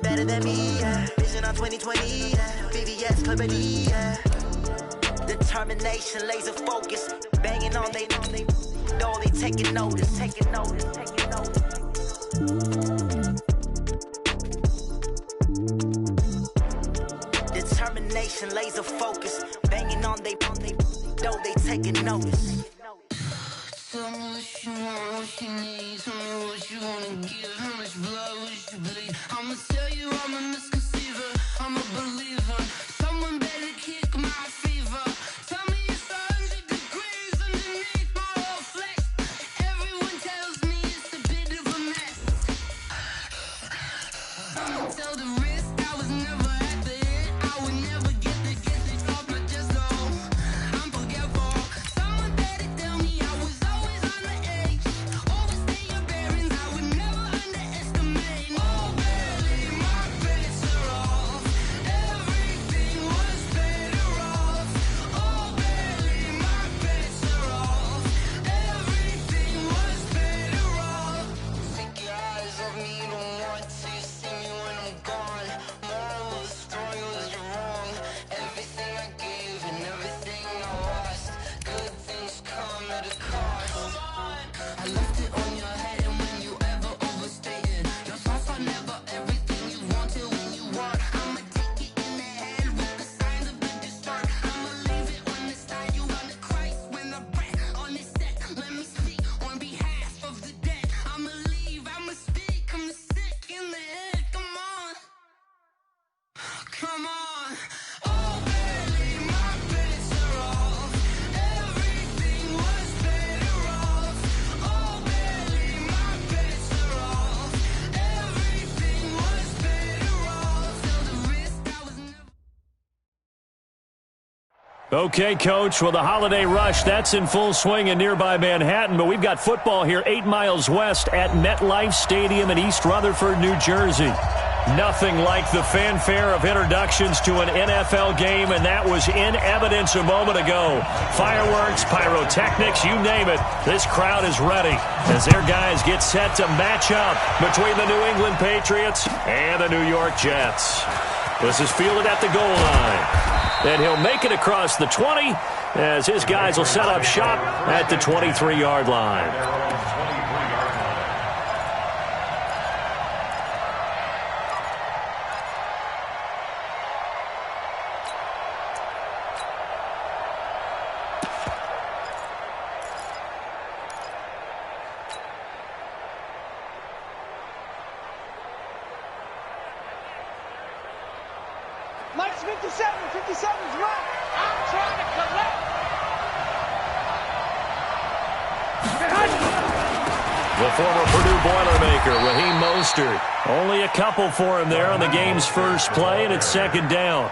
it better than me, yeah. Vision on 2020, yeah. VVS, clarity, yeah. Determination, laser focus. Banging on they know they taking notice. Determination, laser focus. Banging on they know they taking notice. Tell me what you want, what you need. Tell me what you wanna give. How much blood would you bleed? I'ma tell you I'm a misconceiver. I'm a believer. Someone better kick my fever. Tell me it's 100 degrees underneath my whole flesh. Everyone tells me it's a bit of a mess. I'ma tell the risk I was never at the end. I would never get this off my chest, though. I'm forgetful. Someone better tell me I was always on the edge. Overstay your bearings, I would never underestimate. Oh, barely, my bets are off. Everything was better off. Oh, barely, my bets are off. Everything was better off. Take your eyes off me, don't want to see me when I'm gone. Moral of the story was you're wrong. Everything I gave and everything I lost. Good things come at a cost. I left it on your head, and when you ever overstay it, your thoughts are never everything you wanted when you want. I'ma take it in the head with the signs of the distort. I'ma leave it on the side. You on the Christ when I breath on this set. Let me speak on behalf of the dead. I'ma leave, I'ma speak. I'm sick in the head. Come on. Come on. Oh, barely, my bets are off. Everything was better off. Oh, barely, my bets are off. Everything was better off. Till the risk I was never. Okay, Coach, well, the holiday rush, that's in full swing in nearby Manhattan, but we've got football here 8 miles west at MetLife Stadium in East Rutherford, New Jersey. Nothing like the fanfare of introductions to an NFL game, and that was in evidence a moment ago. Fireworks, pyrotechnics, you name it. This crowd is ready as their guys get set to match up between the New England Patriots and the New York Jets. This is fielded at the goal line. And he'll make it across the 20 as his guys will set up shop at the 23-yard line. Mike's 57's right. I'm trying to collect. The former Purdue Boilermaker, Raheem Mostert. Only a couple for him there on the game's first play, and it's second down.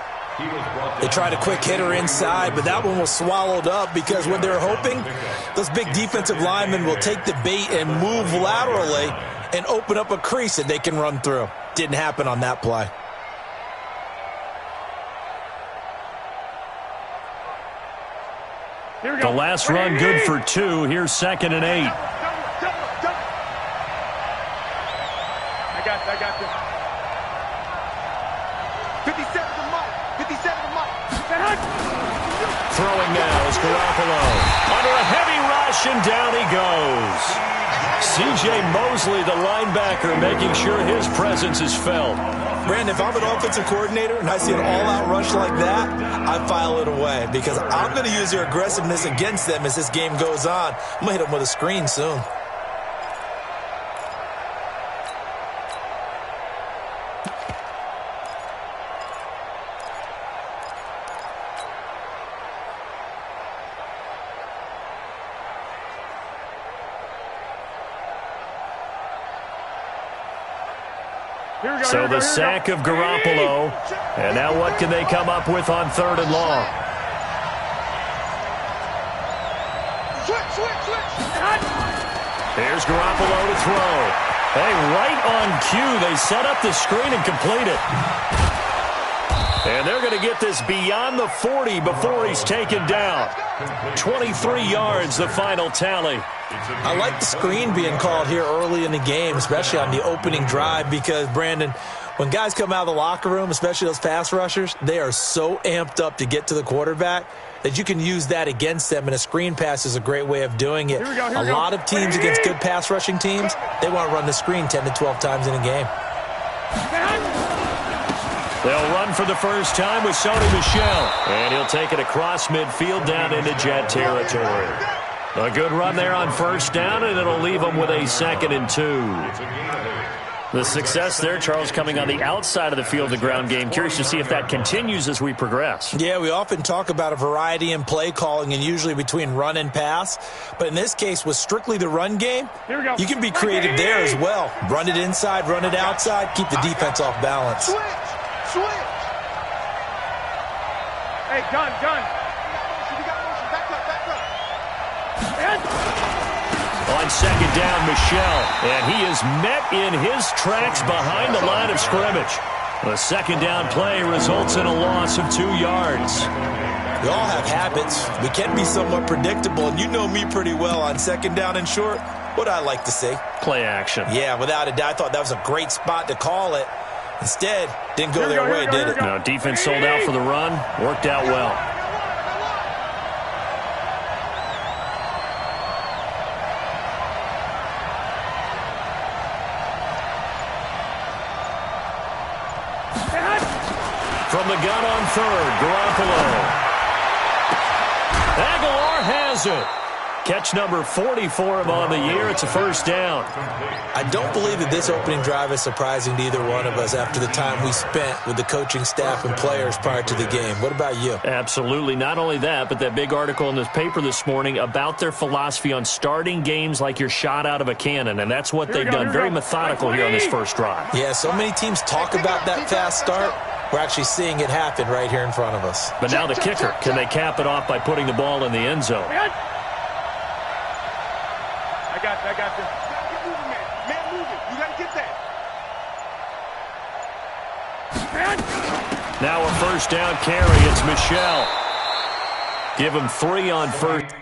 They tried a quick hitter inside, but that one was swallowed up because what they're hoping, those big defensive linemen will take the bait and move laterally and open up a crease that they can run through. Didn't happen on that play. The last run good for 2. Here's 2nd and 8. I got this. 57 to Mike. 57 to Mike. Throwing now is Garoppolo. Under a heavy rush, and down he goes. C.J. Mosley, the linebacker, making sure his presence is felt. Brandon, if I'm an offensive coordinator and I see an all-out rush like that, I file it away because I'm going to use their aggressiveness against them as this game goes on. I'm going to hit them with a screen soon. So the sack of Garoppolo. And now what can they come up with on 3rd and long? Here's Garoppolo to throw. Hey, right on cue. They set up the screen and complete it. And they're going to get this beyond the 40 before he's taken down. 23 yards, the final tally. I like the screen being called here early in the game, especially on the opening drive, because, Brandon, When guys come out of the locker room, especially those pass rushers, they are so amped up to get to the quarterback that you can use that against them, and a screen pass is a great way of doing it. A lot of teams against good pass rushing teams, they want to run the screen 10 to 12 times in a game. They'll run for the first time with Sony Michel, and he'll take it across midfield down into Jet territory. A good run there on first down, and it'll leave them with a 2nd and 2. The success there, Charles, coming on the outside of the field, the ground game. Curious to see if that continues as we progress. Yeah, we often talk about a variety in play calling and usually between run and pass. But in this case, with strictly the run game, you can be creative there as well. Run it inside, run it outside, keep the defense off balance. Switch! Hey, gun! You got motion. Back up. On 2nd down, Michel, and he is met in his tracks behind the line of scrimmage. The 2nd down play results in a loss of 2 yards. We all have habits. We can be somewhat predictable, and you know me pretty well on 2nd down and short. What I like to say? Play action. Yeah, without a doubt, I thought that was a great spot to call it. Instead, didn't go their way, did it? No, defense sold out for the run. Worked out well. From the gun on 3rd, Garoppolo. Aguilar has it. Catch number 40 for him on the year. It's a first down. I don't believe that this opening drive is surprising to either one of us after the time we spent with the coaching staff and players prior to the game. What about you? Absolutely. Not only that, but that big article in this paper this morning about their philosophy on starting games like you're shot out of a cannon, and that's what they've done. Very methodical here on this first drive. Yeah, so many teams talk about that fast start. We're actually seeing it happen right here in front of us. But now the kicker. Can they cap it off by putting the ball in the end zone? I got this. Get moving, man. Man moving. You got to get that. Now a first down carry. It's Michel. Give him 3 on first.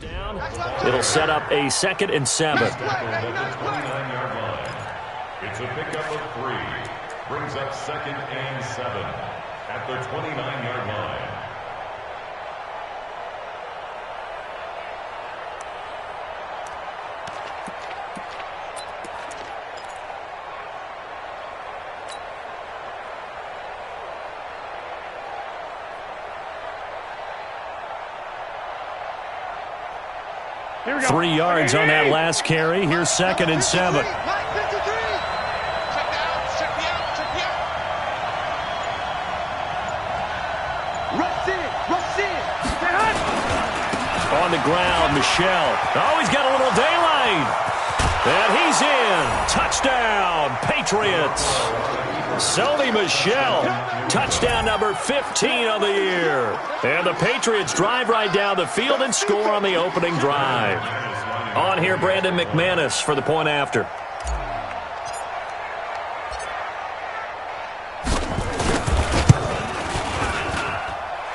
Down. It'll set up a 2nd and 7. It's a pickup of 3. Brings up 2nd and 7 at the 29-yard line. Here we go. 3 yards on that last carry. Here's 2nd and 7. On the ground, Michel. Oh, he's got a little daylight. And he's in. Touchdown, Patriots. Sony Michel. Touchdown number 15 of the year. And the Patriots drive right down the field and score on the opening drive. On here, Brandon McManus for the point after.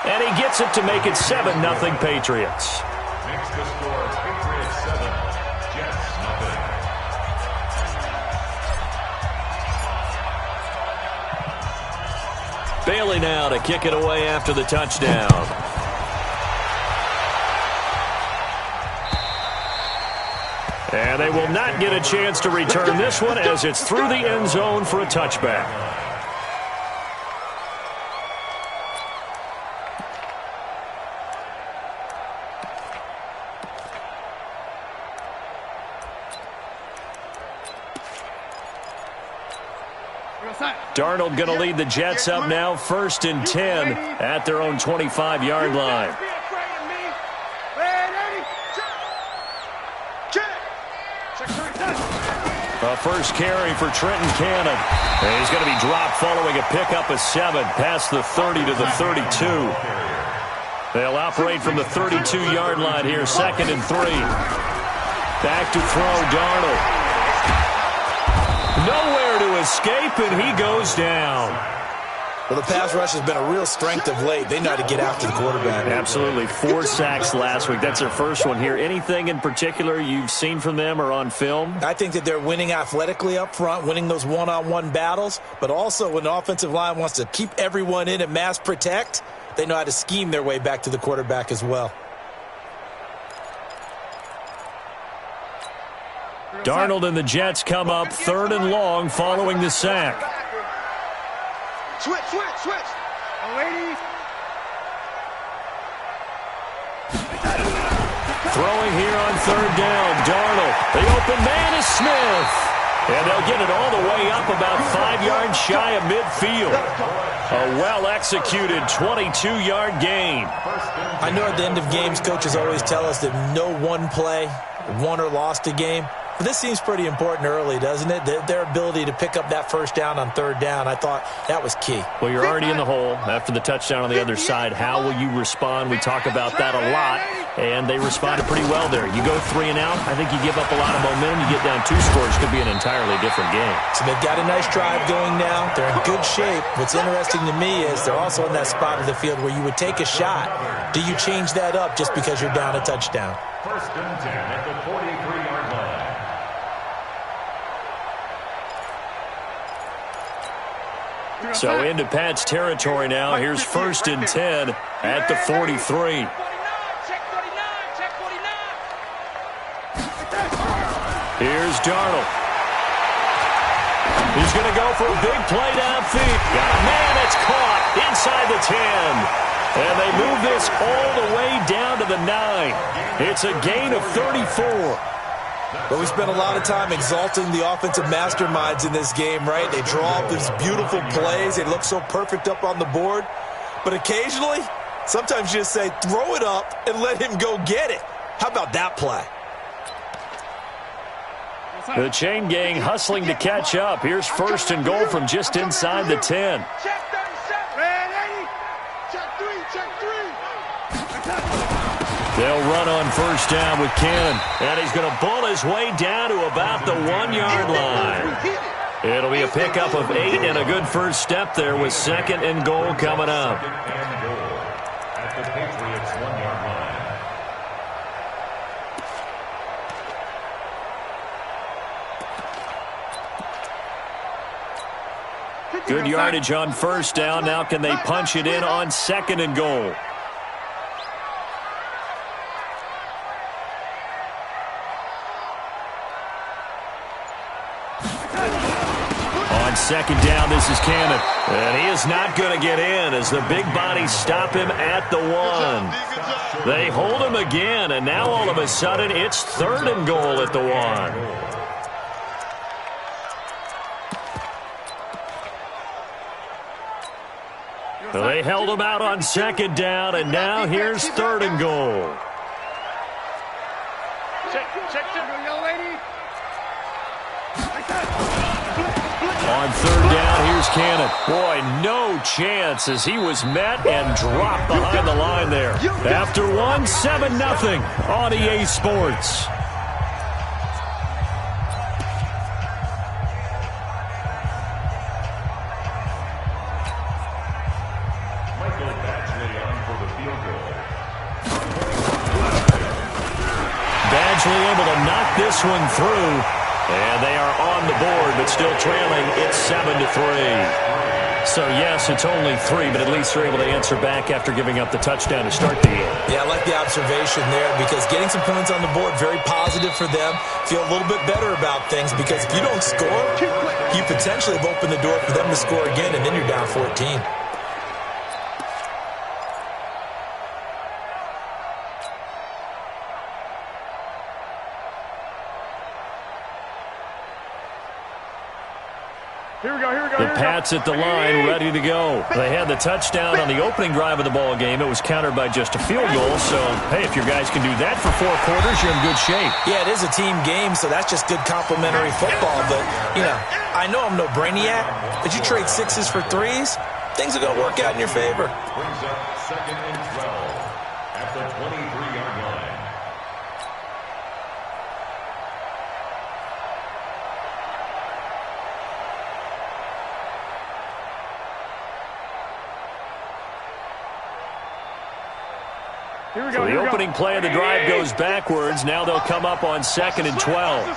And he gets it to make it 7-0 Patriots. Next to score, Patriots 7, Jets 0. Bailey now to kick it away after the touchdown. And they will not get a chance to return this one as it's through the end zone for a touchback. Darnold going to lead the Jets up now, 1st and 10 at their own 25-yard line. A first carry for Trenton Cannon. And he's going to be dropped following a pickup of 7 past the 30 to the 32. They'll operate from the 32-yard line here, 2nd and 3. Back to throw, Darnold. Nowhere to escape, and he goes down. Well, the pass rush has been a real strength of late. They know how to get after the quarterback. Absolutely. 4 sacks last week. That's their first one here. Anything in particular you've seen from them or on film? I think that they're winning athletically up front, winning those one-on-one battles, but also when the offensive line wants to keep everyone in and mass protect, they know how to scheme their way back to the quarterback as well. Darnold and the Jets come up 3rd and long following the sack. Switch. Lady. Throwing here on 3rd down. Darnold. The open man is Smith. And they'll get it all the way up about 5 yards shy of midfield. A well-executed 22-yard gain. I know at the end of games, coaches always tell us that no one play won or lost a game. But this seems pretty important early, doesn't it? Their ability to pick up that first down on 3rd down, I thought that was key. Well, you're already in the hole after the touchdown on the other side. How will you respond? We talk about that a lot, and they responded pretty well there. You go 3 and out, I think you give up a lot of momentum. You get down 2 scores, could be an entirely different game. So they've got a nice drive going now. They're in good shape. What's interesting to me is they're also in that spot of the field where you would take a shot. Do you change that up just because you're down a touchdown? 1st and 10 at the 43-yard line. So into Pat's territory now. Here's 1st and 10 at the 43. Here's Darnold. He's going to go for a big play downfield. Got a man, it's caught inside the 10. And they move this all the way down to the 9. It's a gain of 34. But we spent a lot of time exalting the offensive masterminds in this game, right? They draw up these beautiful plays. They look so perfect up on the board. But occasionally, sometimes you just say, throw it up and let him go get it. How about that play? The chain gang hustling to catch up. Here's 1st and goal from just inside the 10. Check 37. Check 3. They'll run on 1st down with Cannon. And he's going to bull his way down to about the 1-yard line. It'll be a pickup of 8 and a good first step there with 2nd and goal coming up. 2nd and goal at the Patriots' 1-yard line. Good yardage on 1st down. Now can they punch it in on 2nd and goal? On 2nd down, this is Cannon. And he is not going to get in as the big bodies stop him at the 1. They hold him again, and now all of a sudden it's 3rd and goal at the 1. They held him out on 2nd down, and now here's 3rd and goal. On 3rd down, here's Cannon. Boy, no chance as he was met and dropped behind the line there. After 1, 7-0 on EA Sports. Able to knock this one through, and they are on the board, but still trailing. It's 7-3. So yes, it's only 3, but at least they're able to answer back after giving up the touchdown to start the game. Yeah, I like the observation there because getting some points on the board, very positive for them. Feel a little bit better about things because if you don't score, you potentially have opened the door for them to score again, and then you're down 14. The Pats at the line, ready to go. They had the touchdown on the opening drive of the ball game. It was countered by just a field goal. So, hey, if your guys can do that for 4 quarters, you're in good shape. Yeah, it is a team game, so that's just good complimentary football. But, you know, I know I'm no brainiac, but you trade 6s for 3s, things are going to work out in your favor. Brings up 2nd and 12 at the 23-yard line. So the opening play of the drive goes backwards. Now they'll come up on 2nd and 12.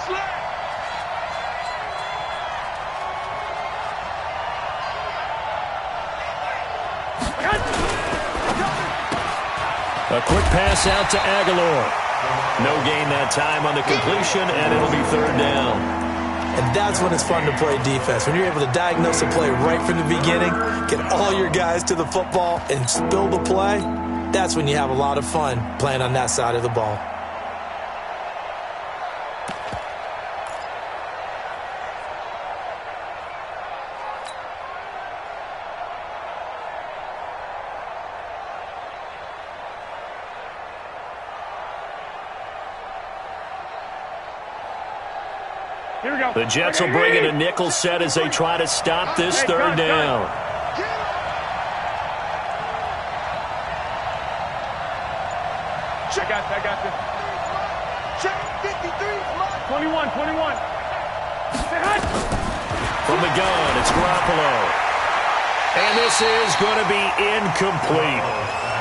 A quick pass out to Aguilar. No gain that time on the completion, and it'll be 3rd down. And that's when it's fun to play defense. When you're able to diagnose a play right from the beginning, get all your guys to the football, and spill the play, that's when you have a lot of fun playing on that side of the ball. The Jets will bring in a nickel set as they try to stop this 3rd down. I got this. Check 53. 21. From the gun, it's Garoppolo. And this is going to be incomplete.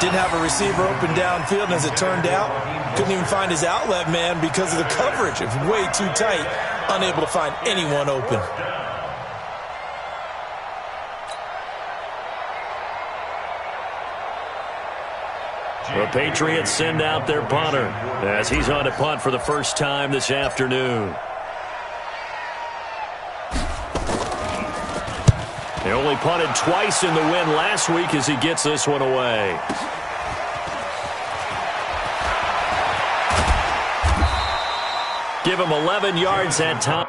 Didn't have a receiver open downfield, and as it turned out, couldn't even find his outlet man because of the coverage. It was way too tight, unable to find anyone open. The Patriots send out their punter as he's on to punt for the first time this afternoon. He only punted twice in the win last week as he gets this one away. Give him 11 yards that time.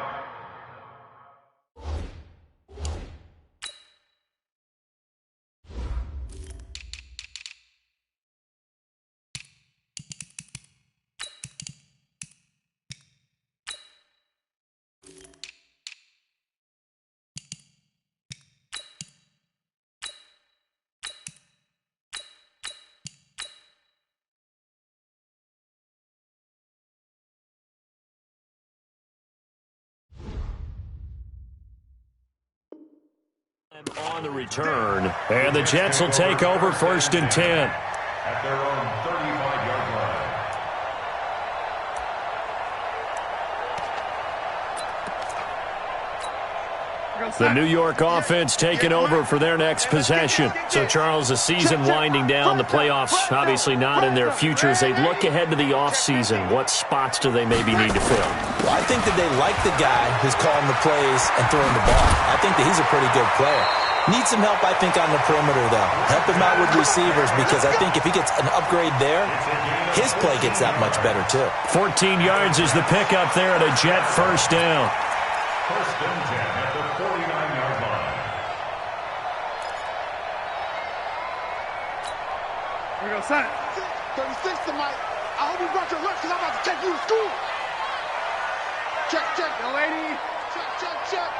On the return, and the Jets will take over 1st and 10. At their own 35-yard line. The New York offense taking over for their next possession. So, Charles, the season winding down, the playoffs obviously not in their futures. They look ahead to the offseason. What spots do they maybe need to fill? Well, I think that they like the guy who's calling the plays and throwing the ball. I think that he's a pretty good player. Needs some help, I think, on the perimeter, though. Help him out with receivers, because I think if he gets an upgrade there, his play gets that much better, too. 14 yards is the pickup there at a Jet 1st down. 1st and 10 at the 49-yard line. Here we go, son. 36 tonight. I hope you brought your lunch because I'm about to take you to school. Check, young lady. Check.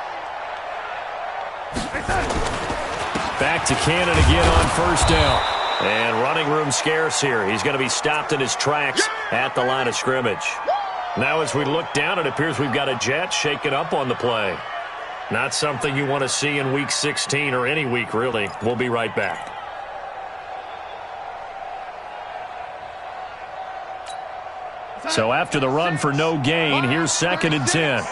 Back to Cannon again on 1st down. And running room scarce here. He's going to be stopped in his tracks at the line of scrimmage. Now as we look down, it appears we've got a Jet shaken up on the play. Not something you want to see in Week 16 or any week, really. We'll be right back. So after the run for no gain, here's 2nd and 10.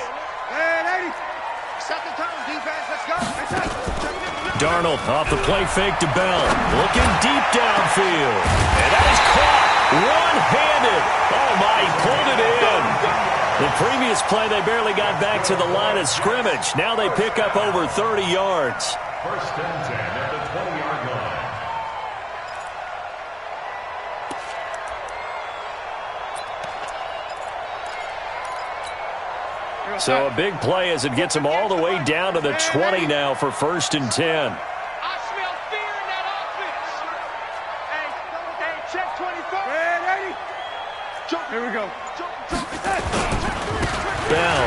Darnold off the play fake to Bell. Looking deep downfield. And that is caught one-handed. Oh, my, he pulled it in. The previous play, they barely got back to the line of scrimmage. Now they pick up over 30 yards. 1st and 10 at the 20-yard line. So a big play as it gets them all the way down to the 20 now for 1st and 10. I smell fear in that offense. Hey, check 23. Here we go. Bell.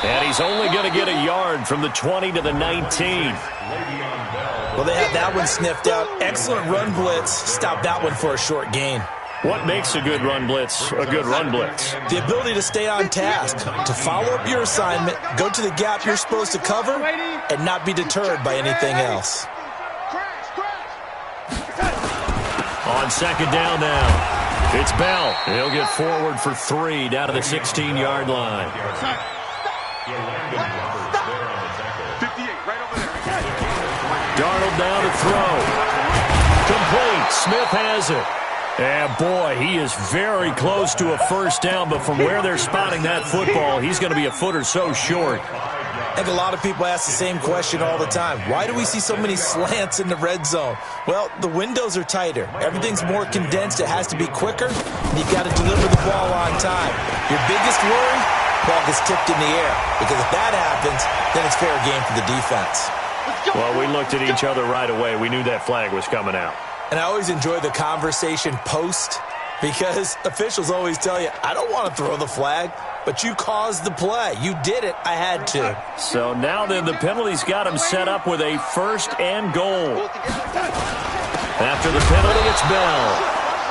And he's only going to get a yard from the 20 to the 19. Well, they have that one sniffed out. Excellent run blitz. Stop that one for a short gain. What makes a good run blitz a good run blitz? The ability to stay on task, to follow up your assignment, go to the gap you're supposed to cover, and not be deterred by anything else. On 2nd down now, it's Bell. He'll get forward for 3 down to the 16-yard line. 58, right over there. Darnold now to throw. Complete. Smith has it. And boy, he is very close to a 1st down, but from where they're spotting that football, he's going to be a foot or so short. I think a lot of people ask the same question all the time. Why do we see so many slants in the red zone? Well, the windows are tighter. Everything's more condensed. It has to be quicker, and you've got to deliver the ball on time. Your biggest worry, ball gets tipped in the air, because if that happens, then it's fair game for the defense. Well, we looked at each other right away. We knew that flag was coming out. And I always enjoy the conversation post, because officials always tell you, I don't want to throw the flag, but you caused the play. You did it. I had to. So now then the penalty's got him set up with a 1st and goal. After the penalty, it's Bell.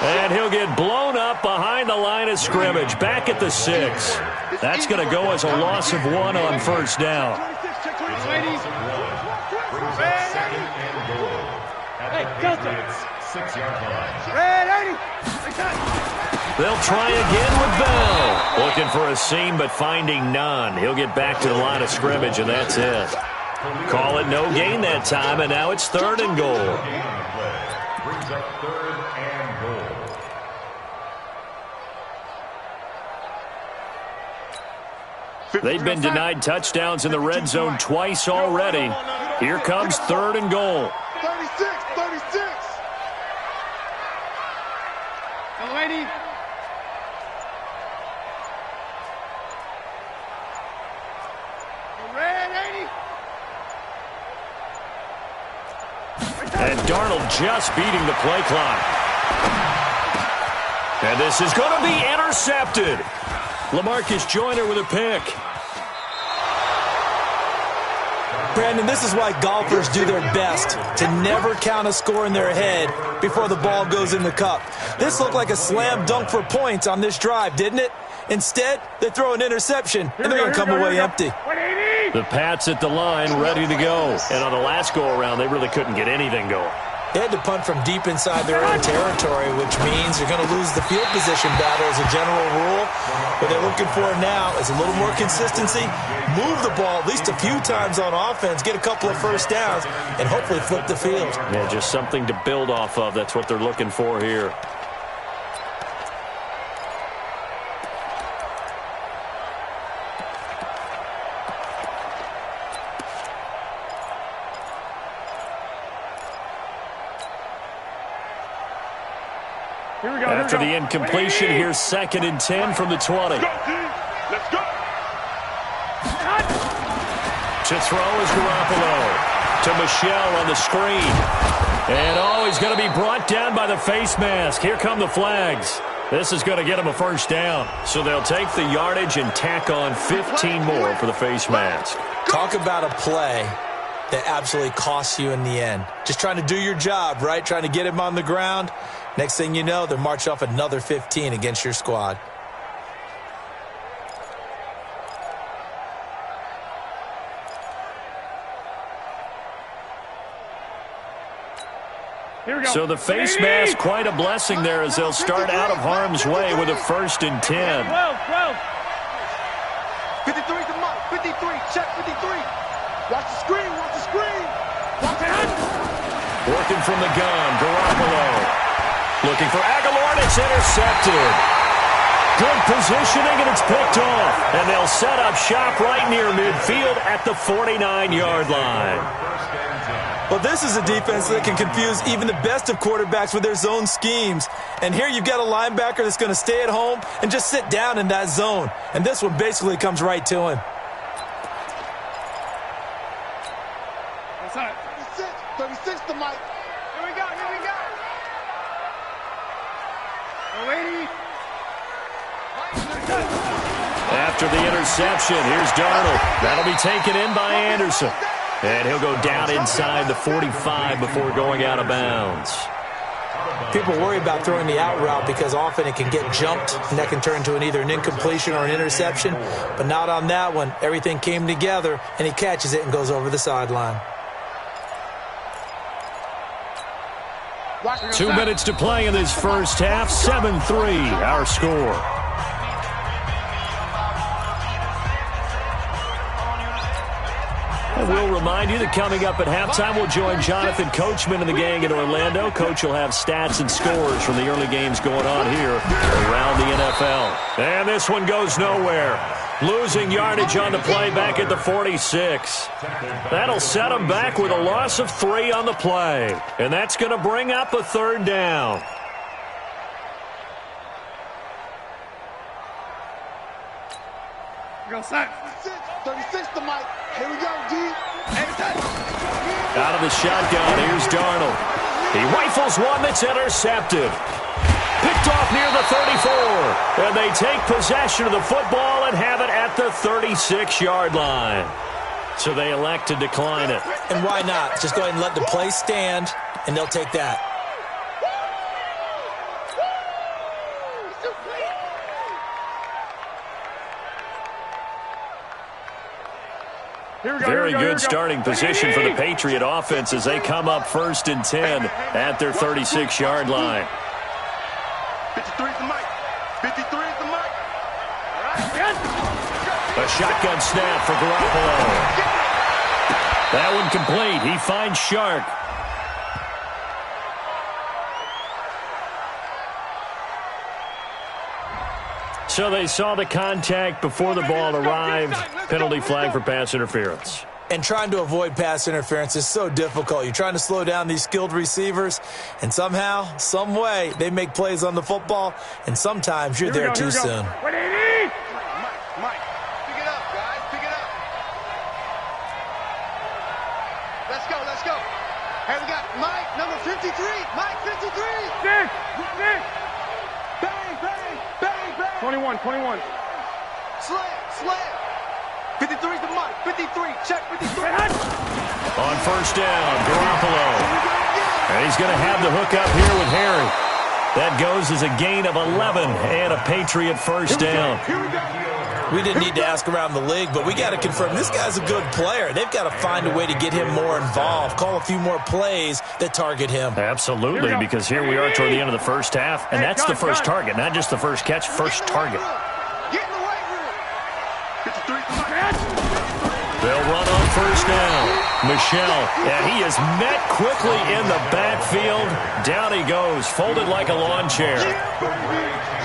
And he'll get blown up behind the line of scrimmage, back at the 6. That's going to go as a loss of 1 on 1st down. They'll try again with Bell. Looking for a seam, but finding none. He'll get back to the line of scrimmage, and that's it. Call it no gain that time, and now it's 3rd and goal. Brings up 3rd and goal. They've been denied touchdowns in the red zone twice already. Here comes 3rd and goal. 36. Go, lady. And Darnold just beating the play clock. And this is going to be intercepted. LaMarcus Joyner with a pick. Brandon, this is why golfers do their best to never count a score in their head before the ball goes in the cup. This looked like a slam dunk for points on this drive, didn't it? Instead, they throw an interception, and they're going to come away empty. The Pats at the line, ready to go. And on the last go-around, they really couldn't get anything going. They had to punt from deep inside their own territory, which means you're going to lose the field position battle as a general rule. What they're looking for now is a little more consistency, move the ball at least a few times on offense, get a couple of 1st downs, and hopefully flip the field. Yeah, just something to build off of. That's what they're looking for here. After the incompletion, here's 2nd and 10 from the 20. Let's go. To throw is Garoppolo. To Michelle on the screen. And he's going to be brought down by the face mask. Here come the flags. This is going to get him a 1st down. So they'll take the yardage and tack on 15 more for the face mask. Talk about a play that absolutely costs you in the end. Just trying to do your job, right? Trying to get him on the ground. Next thing you know, they're marching off another 15 against your squad. Here we go. So the face mask, quite a blessing there as they'll start out of harm's way with a 1st and 10. 12. 53 to Mike. 53. Check 53. Watch the screen. Watch it. Working from the gun, Garoppolo. Looking for Aguilar, and it's intercepted. Good positioning, and it's picked off. And they'll set up shop right near midfield at the 49-yard line. 1st and 10. Well, this is a defense that can confuse even the best of quarterbacks with their zone schemes. And here you've got a linebacker that's going to stay at home and just sit down in that zone. And this one basically comes right to him. Outside. 36 to Mike. Here we go, here we go. Lady. After the interception, here's Darnold. That'll be taken in by Anderson. And he'll go down inside the 45 before going out of bounds. People worry about throwing the out route because often it can get jumped, and that can turn into either an incompletion or an interception. But not on that one. Everything came together, and he catches it and goes over the sideline. 2 minutes to play in this first half. 7-3, our score. We'll remind you that coming up at halftime, we'll join Jonathan Coachman and the gang in Orlando. Coach will have stats and scores from the early games going on here around the NFL. And this one goes nowhere. Losing yardage on the play back at the 46. That'll set him back with a loss of 3 on the play. And that's going to bring up a third down. Go sack. 36 to Mike. Here we go, D. Out of the shotgun, here's Darnold. He rifles one that's intercepted. Picked off near the 34. And they take possession of the football and have it at the 36-yard line. So they elect to decline it. And why not? Just go ahead and let the play stand, and they'll take that. Very good starting position for the Patriot offense as they come up 1st and 10 at their 36-yard line. 53 to Mike. 53 to Mike. A shotgun snap for Garoppolo. That one complete. He finds Shark. So they saw the contact before the ball arrived. Penalty flag for pass interference. And trying to avoid pass interference is so difficult. You're trying to slow down these skilled receivers, and somehow, some way, they make plays on the football, and sometimes you're there too soon. Mike, pick it up, guys. Pick it up. Let's go, let's go. Here we got Mike, number 53. Mike, 53. Bang, bang, bang, bang. 21. Slam. 53 to Mike. 53. Check 53. On first down, Garoppolo. And he's going to have the hook up here with Harry. That goes as a gain of 11 and a Patriot first down. We didn't need to ask around the league, but we got to confirm this guy's a good player. They've got to find a way to get him more involved, call a few more plays that target him. Absolutely, because here we are toward the end of the first half, and that's the first target, not just the first catch, first target. Get in the weight room. 53 to Mike. They'll run on first down. Michelle, and he is met quickly in the backfield. Down he goes, folded like a lawn chair.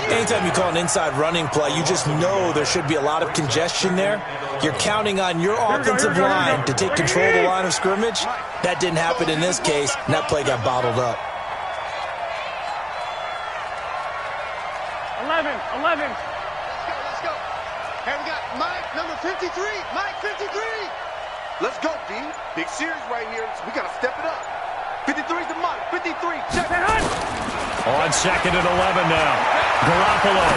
Anytime you call an inside running play, you just know there should be a lot of congestion there. You're counting on your offensive line to take control of the line of scrimmage. That didn't happen in this case, and that play got bottled up. 11. Let's go. Here we got Mike, number 53. Mike, 53. Let's go, D. Big series right here. So we got to step it up. 53 to Mike. 53. Check. On 2nd and 11 now. Garoppolo.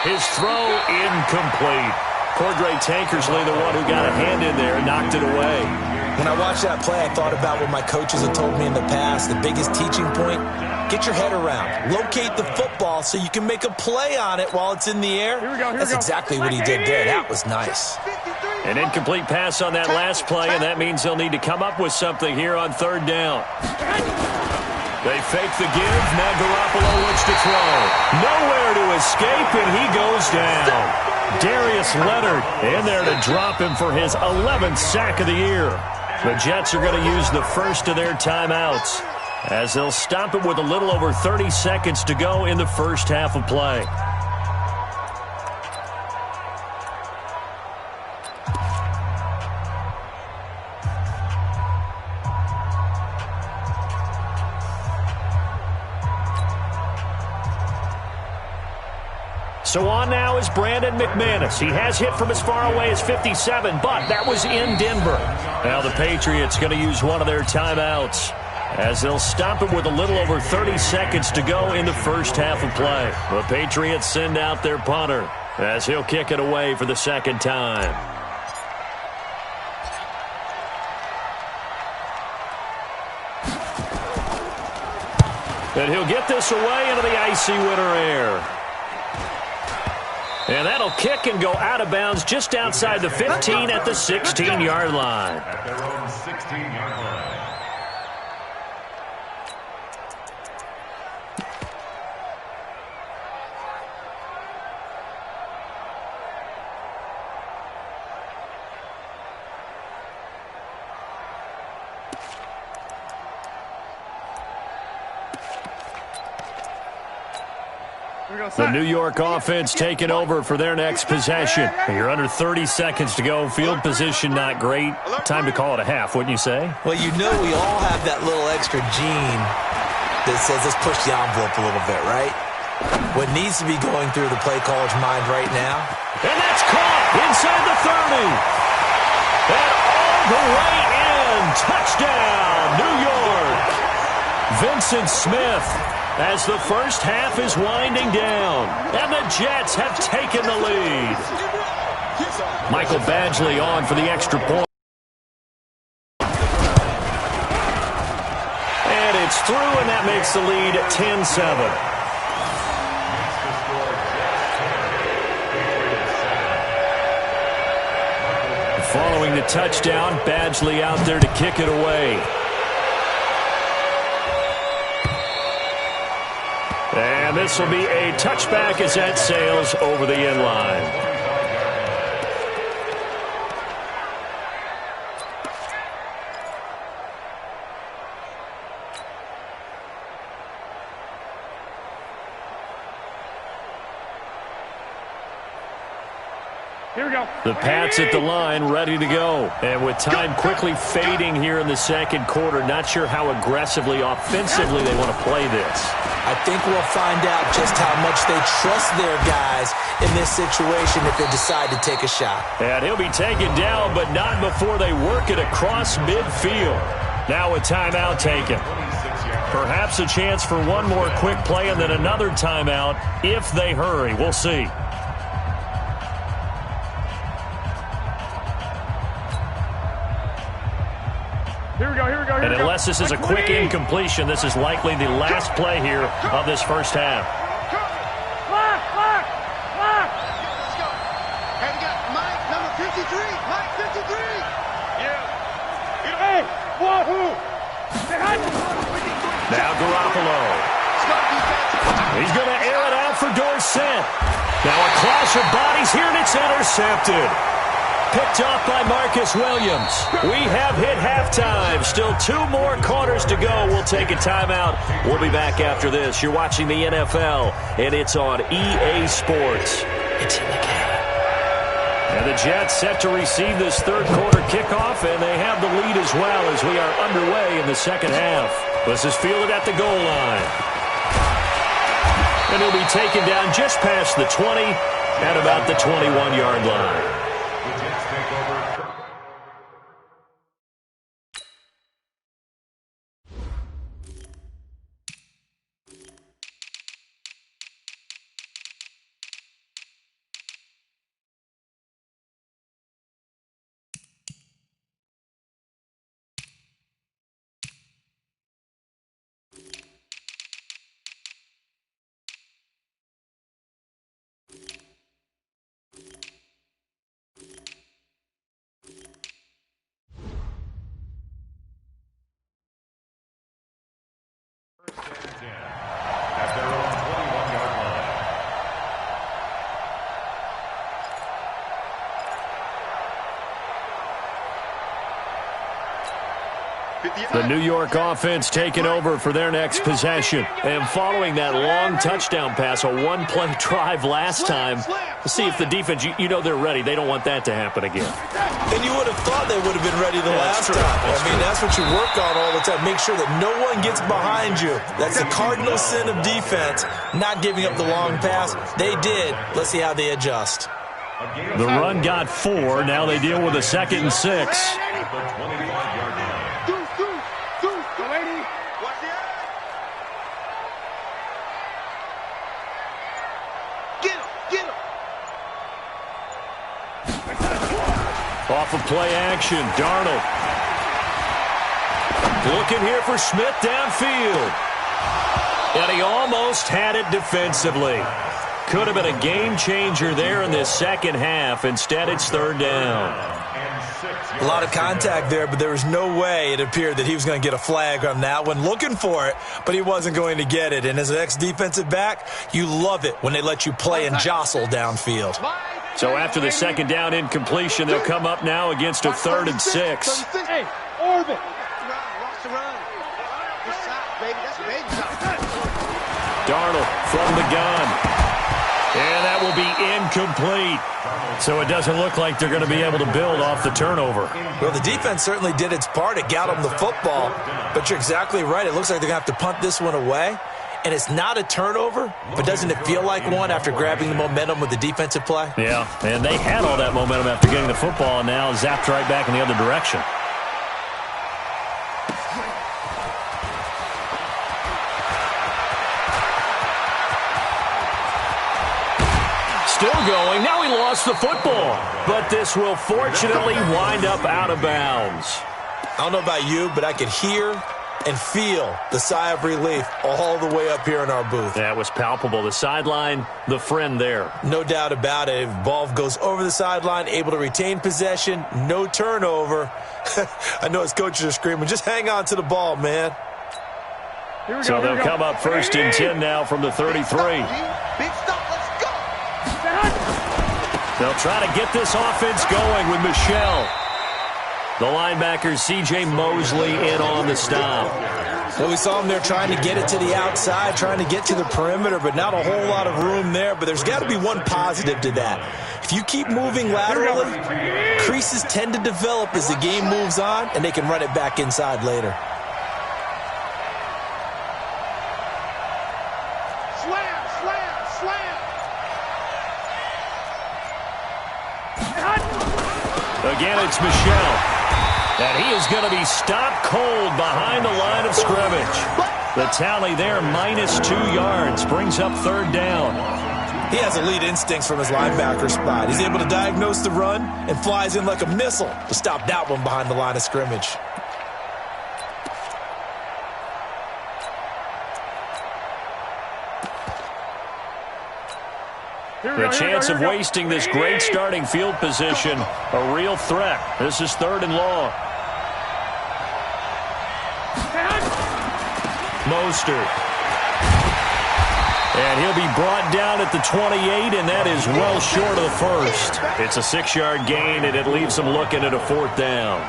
His throw incomplete. Cordray Tankersley, the one who got a hand in there, knocked it away. When I watched that play, I thought about what my coaches have told me in the past. The biggest teaching point, get your head around. Locate the football so you can make a play on it while it's in the air. That's exactly what he did there. That was nice. An incomplete pass on that last play, and that means they'll need to come up with something here on third down. They fake the give. Now Garoppolo looks to throw. Nowhere to escape, and he goes down. Darius Leonard in there to drop him for his 11th sack of the year. The Jets are going to use the first of their timeouts as they'll stop it with a little over 30 seconds to go in the first half of play. So on now is Brandon McManus. He has hit from as far away as 57, but that was in Denver. Now the Patriots going to use one of their timeouts as they'll stop it with a little over 30 seconds to go in the first half of play. The Patriots send out their punter as he'll kick it away for the second time. And he'll get this away into the icy winter air. And that'll kick and go out of bounds just outside the 15 at the 16-yard line. At their own 16-yard line. The New York offense taking over for their next possession. You're under 30 seconds to go. Field position not great. Time to call it a half, wouldn't you say? Well, you know we all have that little extra gene that says let's push the envelope a little bit, right? What needs to be going through the play caller's mind right now. And that's caught inside the 30. And all the way in. Touchdown, New York. Vincent Smith, as the first half is winding down, and the Jets have taken the lead. Michael Badgley on for the extra point. And it's through, and that makes the lead 10-7. Following the touchdown, Badgley out there to kick it away. And this will be a touchback as that sails over the end line. Here we go. The Pats at the line, ready to go. And with time quickly fading here in the second quarter, not sure how aggressively, offensively they want to play this. I think we'll find out just how much they trust their guys in this situation if they decide to take a shot. And he'll be taken down, but not before they work it across midfield. Now a timeout taken. Perhaps a chance for one more quick play and then another timeout if they hurry. We'll see. Here we go, here we go, here And we go. unless this is a quick incompletion, this is likely the last play here of this first half. Lock! Let's go. Hey, we got Mike, number 53. Mike, 53. Yeah. Hey, wahoo! Now Garoppolo. He's going to air it out for Dorsett. Now a clash of bodies here, and it's intercepted. Picked off by Marcus Williams. We have hit halftime. Still 2 more quarters to go. We'll take a timeout. We'll be back after this. You're watching the NFL, and it's on EA Sports. It's in the game. And the Jets set to receive this third quarter kickoff, and they have the lead as well as we are underway in the second half. This is fielded at the goal line. And he'll be taken down just past the 20 at about the 21-yard line. At their own 21-yard line. The New York offense taking over for their next possession. And following that long touchdown pass, a one-play drive last time, See if the defense, you know they're ready. They don't want that to happen again. And you would have thought they would have been ready the last time. That's what you work on all the time. Make sure that no one gets behind you. That's the cardinal sin of defense, not giving up the long pass. They did. Let's see how they adjust. The run got 4. Now they deal with a 2nd and 6. Off of play action, Darnold. Looking here for Smith downfield. And he almost had it defensively. Could have been a game changer there in this second half. Instead, it's 3rd down. A lot of contact there, but there was no way it appeared that he was going to get a flag on that one. Looking for it, but he wasn't going to get it. And as an ex-defensive back, you love it when they let you play and jostle downfield. So after the 2nd down incompletion, they'll come up now against a 3rd and 6. Hey, orbit. Darnold from the gun. And that will be incomplete. So it doesn't look like they're going to be able to build off the turnover. Well, the defense certainly did its part. It got them the football. But you're exactly right. It looks like they're going to have to punt this one away. And it's not a turnover, but doesn't it feel like one after grabbing the momentum with the defensive play? Yeah, and they had all that momentum after getting the football and now zapped right back in the other direction. Still going. Now he lost the football. But this will fortunately wind up out of bounds. I don't know about you, but I could hear and feel the sigh of relief all the way up here in our booth. That was palpable. The sideline, the friend there. No doubt about it. If ball goes over the sideline, able to retain possession, no turnover. I know his coaches are screaming, just hang on to the ball, man. So they'll come up 1st and 10 now from the 33. Big stop, let's go. They'll try to get this offense going with Michelle. The linebacker, C.J. Mosley, in on the stop. Well, we saw him there trying to get it to the outside, trying to get to the perimeter, but not a whole lot of room there. But there's got to be one positive to that. If you keep moving laterally, creases tend to develop as the game moves on, and they can run it back inside later. Slam, slam, slam. Again, it's Michelle. And he is going to be stopped cold behind the line of scrimmage. The tally there, -2 yards, brings up 3rd down. He has elite instincts from his linebacker spot. He's able to diagnose the run and flies in like a missile to stop that one behind the line of scrimmage. The chance of wasting this great starting field position, a real threat. This is 3rd and long. Mostert. And he'll be brought down at the 28, and that is well short of the 1st. It's a 6-yard gain, and it leaves them looking at a 4th down.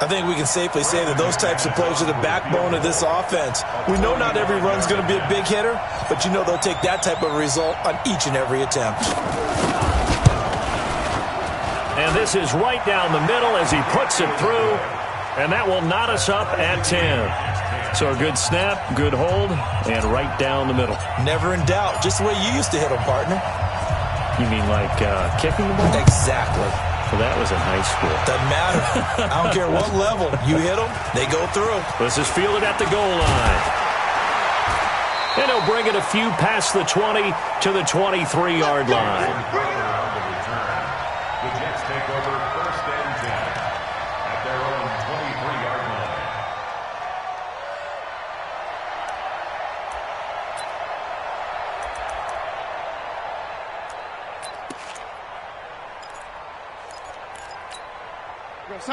I think we can safely say that those types of plays are the backbone of this offense. We know not every run's going to be a big hitter, but you know they'll take that type of result on each and every attempt. And this is right down the middle as he puts it through, and that will knot us up at 10. So a good snap, good hold, and right down the middle. Never in doubt. Just the way you used to hit them, partner. You mean like kicking the ball? Exactly. Well, that was in high school. Doesn't matter. I don't care what level. You hit them, they go through. This is fielded at the goal line. And he'll bring it a few past the 20 to the 23-yard line. The Jets take over 1st and 10 at their own 23-yard line.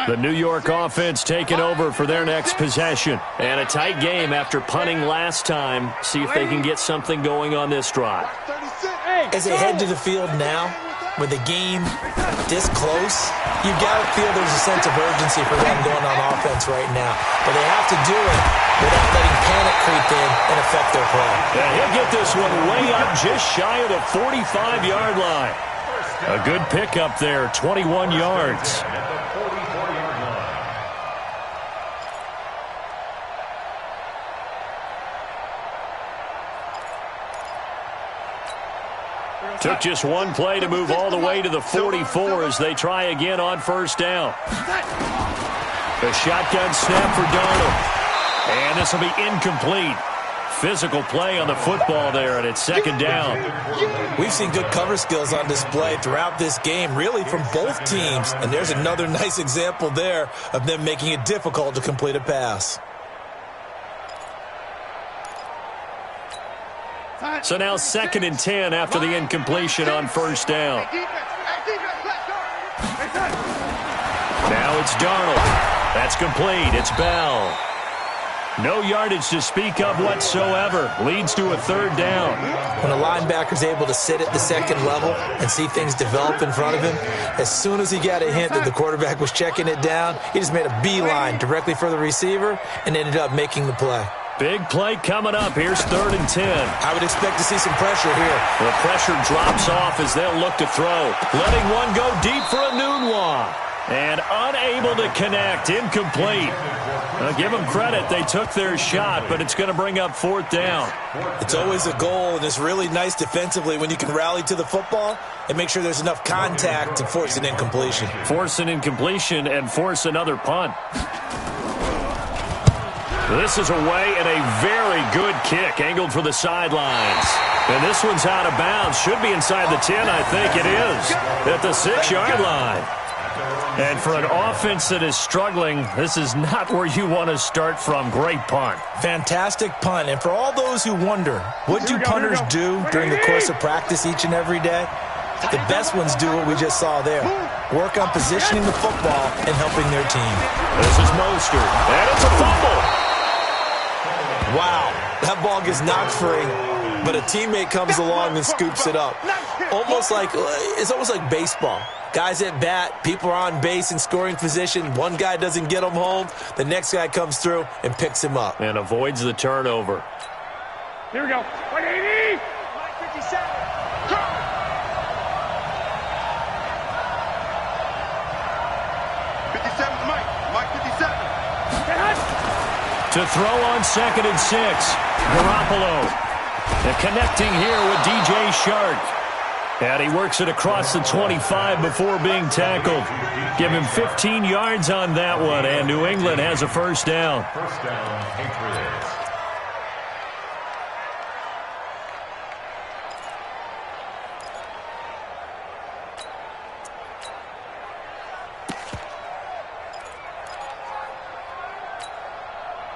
The New York offense taking over for their next possession. And a tight game after punting last time. See if they can get something going on this drive. As they head to the field now, with the game this close, you've got to feel there's a sense of urgency for them going on offense right now. But they have to do it without letting panic creep in and affect their play. And he'll get this one way up just shy of the 45-yard line. A good pickup there, 21 yards. At the 44-yard line. Took just one play to move all the way to the 44 as they try again on first down. The shotgun snap for Darnold. And this will be incomplete. Physical play on the football there, and it's second down. We've seen good cover skills on display throughout this game, really from both teams. And there's another nice example there of them making it difficult to complete a pass. So now 2nd and 10 after the incompletion on first down. Now it's Darnold. That's complete. It's Bell. No yardage to speak of whatsoever. Leads to a 3rd down. When a linebacker's able to sit at the 2nd level and see things develop in front of him, as soon as he got a hint that the quarterback was checking it down, he just made a beeline directly for the receiver and ended up making the play. Big play coming up. Here's 3rd and 10. I would expect to see some pressure here. The pressure drops off as they'll look to throw. Letting one go deep for a Nunwa. And unable to connect. Incomplete. Give them credit. They took their shot, but it's going to bring up 4th down. It's always a goal, and it's really nice defensively when you can rally to the football and make sure there's enough contact to force an incompletion. Force an incompletion and force another punt. This is away and a very good kick, angled for the sidelines. And this one's out of bounds. Should be inside the 10, I think it is, at the 6-yard line. And for an offense that is struggling, this is not where you want to start from. Great punt. Fantastic punt. And for all those who wonder, what do punters do during the course of practice each and every day? The best ones do what we just saw there. Work on positioning the football and helping their team. This is Mostert. And it's a fumble. Wow. That ball gets knocked free, but a teammate comes along and scoops it up. It's almost like baseball. Guys at bat, people are on base in scoring position. One guy doesn't get him home. The next guy comes through and picks him up. And avoids the turnover. Here we go. 180. 57. Go. 57's Mike. Mike 57. To throw on 2nd and 6. Garoppolo. And connecting here with DJ Shark. And he works it across the 25 before being tackled. Give him 15 yards on that one, and New England has a 1st down. First down, Patriots.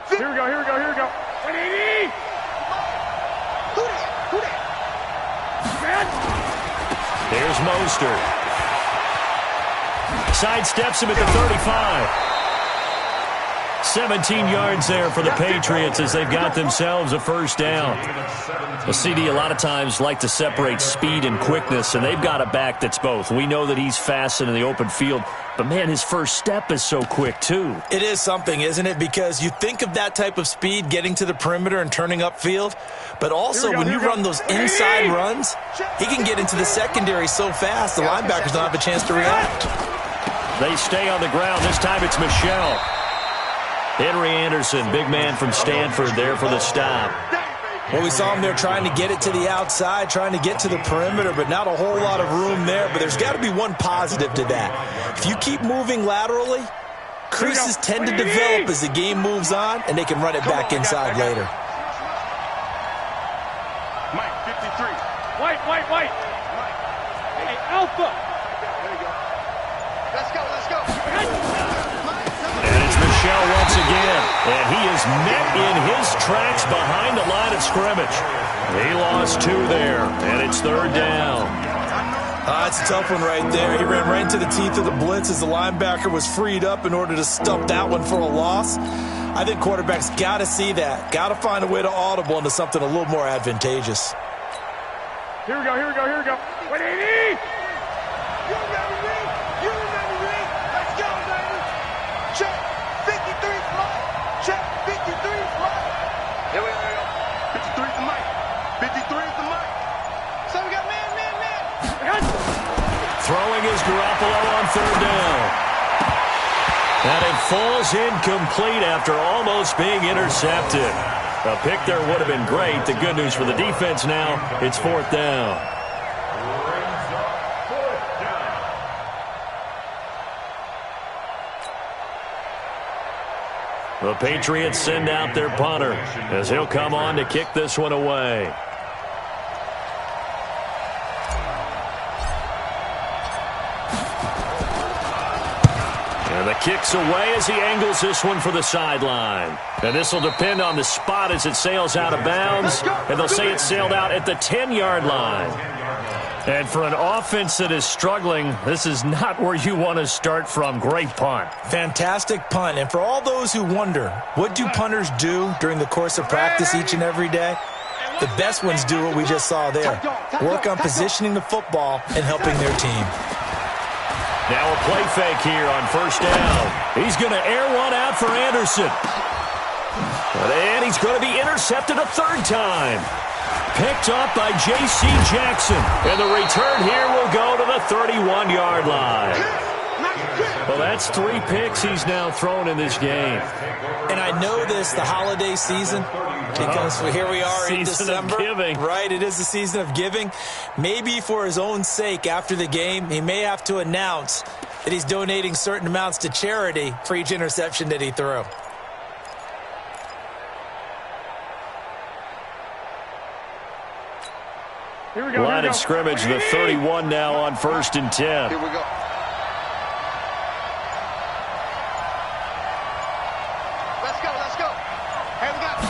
Here we go, here we go, here we go. 180. Who that? Here's Mostert. Sidesteps him at the 35. 17 yards there for the Patriots as they've got themselves a 1st down. The CD a lot of times like to separate speed and quickness, and they've got a back that's both. We know that he's fast in the open field, but, man, his first step is so quick, too. It is something, isn't it? Because you think of that type of speed getting to the perimeter and turning upfield, but also when you run those inside runs, he can get into the secondary so fast the linebackers don't have a chance to react. They stay on the ground. This time it's Michel. Henry Anderson, big man from Stanford, there for the stop. Well, we saw him there trying to get it to the outside, trying to get to the perimeter, but not a whole lot of room there. But there's got to be one positive to that. If you keep moving laterally, creases tend to develop as the game moves on, and they can run it back inside later. Mike 53. White. Hey, Alpha. There you go. Let's go. And it's Michel once again. And he is met in his tracks behind the line of scrimmage. He lost 2 there, and it's 3rd down. That's a tough one right there. He ran right into the teeth of the blitz as the linebacker was freed up in order to stop that one for a loss. I think quarterbacks got to see that. Got to find a way to audible into something a little more advantageous. Here we go. 180. You remember me? Let's go, baby. Check. 53's Mike. Check. 53's Mike. Here we go. 53's the Mike. 53's the Mike. So we got man. Throwing is Garoppolo on third down. And it falls incomplete after almost being intercepted. A pick there would have been great. The good news for the defense now, it's fourth down. The Patriots send out their punter as he'll come on to kick this one away. And the kick's away as he angles this one for the sideline. And this will depend on the spot as it sails out of bounds. And they'll say it sailed out at the 10-yard line. And for an offense that is struggling, this is not where you want to start from. Great punt. Fantastic punt. And for all those who wonder, what do punters do during the course of practice each and every day? The best ones do what we just saw there. Work on positioning the football and helping their team. Now a play fake here on first down. He's going to air one out for Anderson. And he's going to be intercepted a third time. Picked up by J.C. Jackson. And the return here will go to the 31-yard line. Well, that's 3 picks he's now thrown in this game. And I know this, the holiday season, because here we are in December. Season of giving. Right, it is the season of giving. Maybe for his own sake after the game, he may have to announce that he's donating certain amounts to charity for each interception that he threw. Here we go. Line of scrimmage, the 31 now on first and 10. Here we go. Let's go. Hey, we got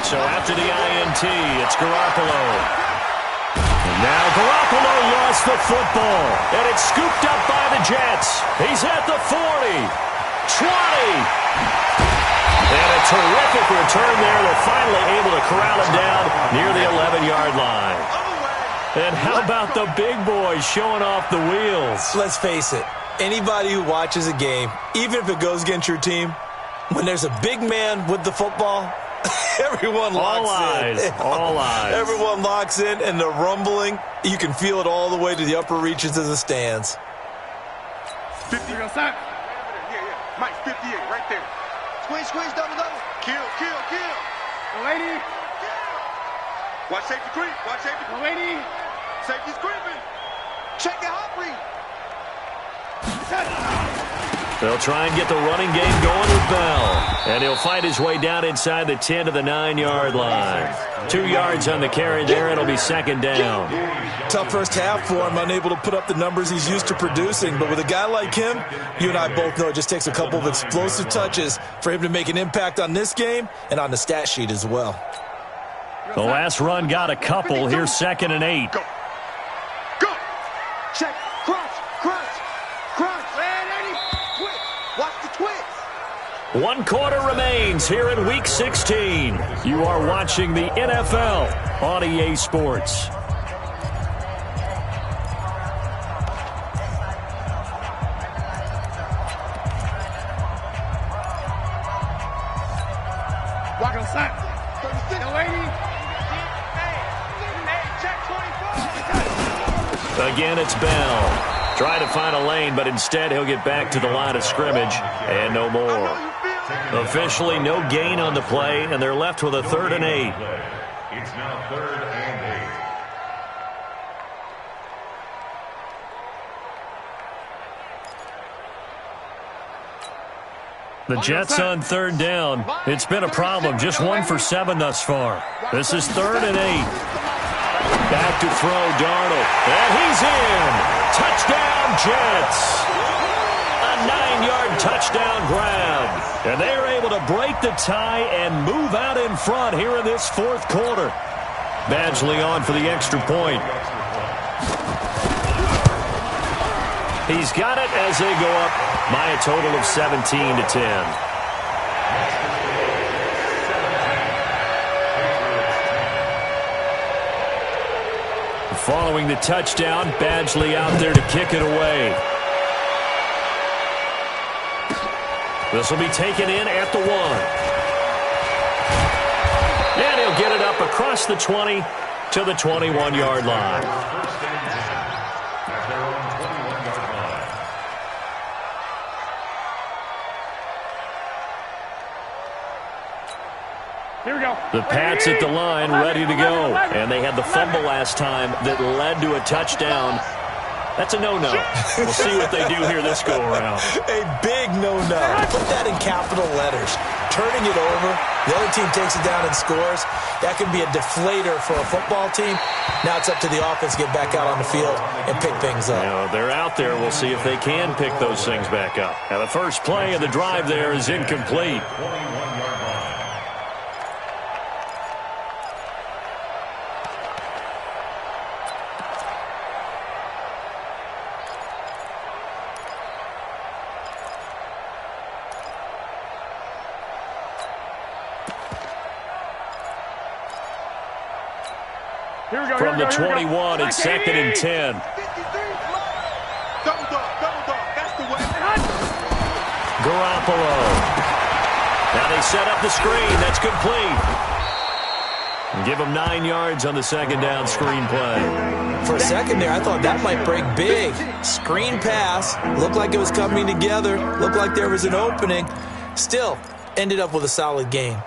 So after the INT, it's Garoppolo. And now Garoppolo lost the football. And it's scooped up by the Jets. He's at the 40. 20. And a terrific return there. They're finally able to corral him down near the 11-yard line. And how about the big boys showing off the wheels? Let's face it, anybody who watches a game, even if it goes against your team, when there's a big man with the football, everyone locks in. All eyes. Everyone locks in, and the rumbling, you can feel it all the way to the upper reaches of the stands. 50. Yeah. Mike, 58, right there. Squeeze, double. Kill. The lady. Watch safety creep. The lady. Safety's creeping. Check it out, read. They'll try and get the running game going with Bell. And he'll fight his way down inside the 10 to the 9-yard line. 2 yards on the carry there. It'll be second down. Tough first half for him, unable to put up the numbers he's used to producing. But with a guy like him, you and I both know it just takes a couple of explosive touches for him to make an impact on this game and on the stat sheet as well. The last run got a couple. Here's second and 8. Go. Check. Crunch. Ready. Twitch. Watch the twitch. 1 quarter remains here in Week 16. You are watching the NFL on EA Sports. Walk on side. The lady. Again, it's Bell. Trying to find a lane, but instead he'll get back to the line of scrimmage and no more. Officially no gain on the play, and they're left with a 3rd and 8. It's now 3rd and 8. The Jets on 3rd down. It's been a problem. Just 1 for 7 thus far. This is 3rd and 8. Back to throw, Darnold. And he's in. Touchdown, Jets. A 9-yard touchdown grab. And they are able to break the tie and move out in front here in this 4th quarter. Badgley on for the extra point. He's got it as they go up by a total of 17-10. Following the touchdown, Badgley out there to kick it away. This will be taken in at the 1. And he'll get it up across the 20 to the 21-yard line. Here we go. The Pats at the line, ready to go. And they had the fumble last time that led to a touchdown. That's a no-no. We'll see what they do here this go-around. A big no-no. Put that in capital letters. Turning it over, the other team takes it down and scores. That can be a deflator for a football team. Now it's up to the offense to get back out on the field and pick things up. You know, they're out there. We'll see if they can pick those things back up. Now, the first play of the drive there is incomplete. Here we go. From the here we go. 21, it's 2nd and 10. Double dog, double dog. That's the way. Garoppolo. Now they set up the screen. That's complete. And give them 9 yards on the second down screen play. For a second there, I thought that might break big. Screen pass. Looked like it was coming together. Looked like there was an opening. Still, ended up with a solid game.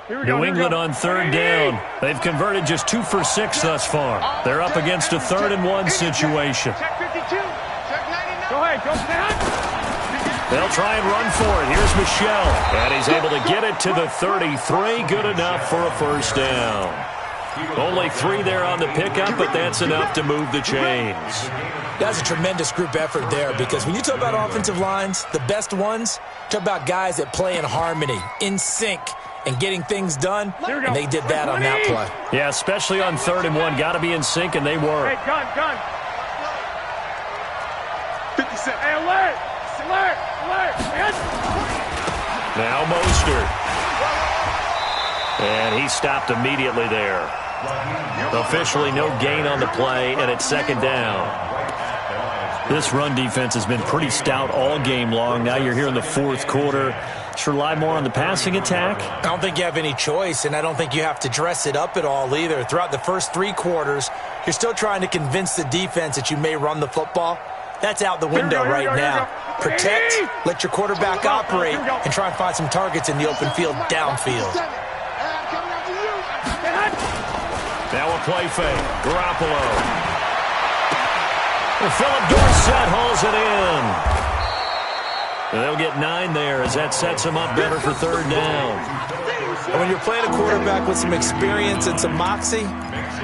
New England on third down. They've converted just 2 for 6 thus far. They're up against a 3rd and 1 situation. Check 52. Check 99. Go ahead. Go stand. They'll try and run for it. Here's Michelle. And he's able to get it to the 33. Good enough for a first down. Only 3 there on the pickup, but that's enough to move the chains. That's a tremendous group effort there, because when you talk about offensive lines, the best ones, talk about guys that play in harmony, in sync, and getting things done, and they did that on that play. Yeah, especially on 3rd and 1. Got to be in sync, and they were. Hey, gun. 57. Hey, alert. Now Mostert. And he stopped immediately there. Officially no gain on the play, and it's 2nd down. This run defense has been pretty stout all game long. Now you're here in the 4th quarter. Should rely more on the passing attack? I don't think you have any choice, and I don't think you have to dress it up at all either. Throughout the first 3 quarters, you're still trying to convince the defense that you may run the football. That's out the window right now. Protect, let your quarterback operate, and try and find some targets in the open field downfield. Now a play fake. Garoppolo. Well, Philip Dorsett hauls it in. And they'll get 9 there as that sets them up better for 3rd down. And when you're playing a quarterback with some experience and some moxie,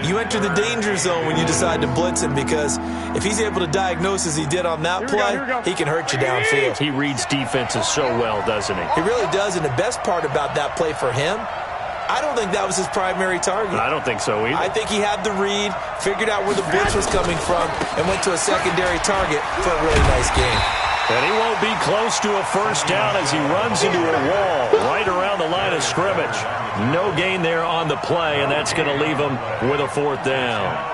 you enter the danger zone when you decide to blitz him, because if he's able to diagnose as he did on that play, he can hurt you downfield. He reads defenses so well, doesn't he? He really does, and the best part about that play for him, I don't think that was his primary target. I don't think so either. I think he had the read, figured out where the blitz was coming from, and went to a secondary target for a really nice game. And he won't be close to a first down as he runs into a wall right around the line of scrimmage. No gain there on the play, and that's going to leave him with a 4th down.